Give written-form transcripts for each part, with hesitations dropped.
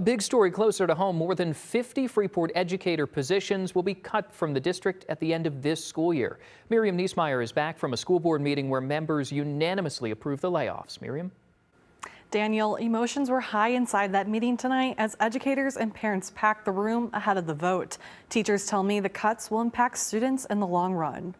A big story closer to home. More than 50 Freeport educator positions will be cut from the district at the end of this school year. Miriam Niesmeyer is back from a school board meeting where members unanimously approved the layoffs. Miriam? Daniel, emotions were high inside that meeting tonight as educators and parents packed the room ahead of the vote. Teachers tell me the cuts will impact students in the long run.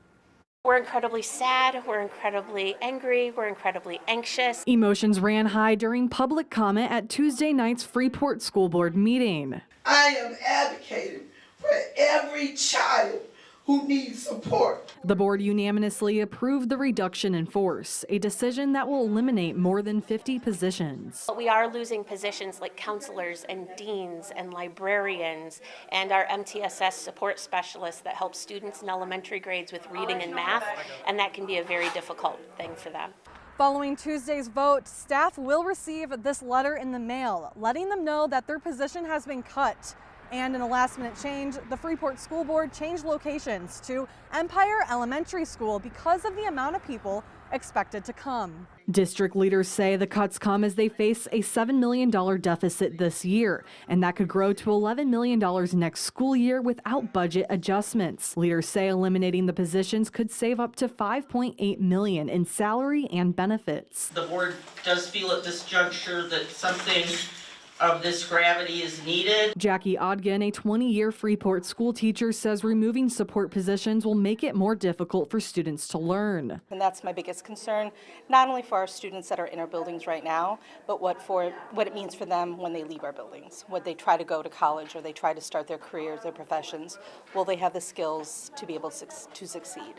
We're incredibly sad, we're incredibly angry, we're incredibly anxious. Emotions ran high during public comment at Tuesday night's Freeport School Board meeting. I am advocating for every child who needs support. The board unanimously approved the reduction in force, a decision that will eliminate more than 50 positions. We are losing positions like counselors and deans and librarians and our MTSS support specialists that help students in elementary grades with reading and math, and that can be a very difficult thing for them. Following Tuesday's vote, staff will receive this letter in the mail, letting them know that their position has been cut. And in a last-minute change, the Freeport School Board changed locations to Empire Elementary School because of the amount of people expected to come. District leaders say the cuts come as they face a $7 million deficit this year, and that could grow to $11 million next school year without budget adjustments. Leaders say eliminating the positions could save up to $5.8 million in salary and benefits. The board does feel at this juncture that something of this gravity is needed. Jackie Ogden, a 20-year Freeport school teacher, says removing support positions will make it more difficult for students to learn. And that's my biggest concern, not only for our students that are in our buildings right now, but what it means for them when they leave our buildings. When they try to go to college or they try to start their careers, their professions, will they have the skills to be able to succeed?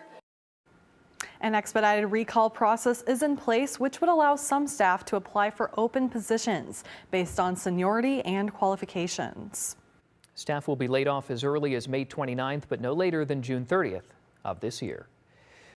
An expedited recall process is in place, which would allow some staff to apply for open positions based on seniority and qualifications. Staff will be laid off as early as May 29th, but no later than June 30th of this year.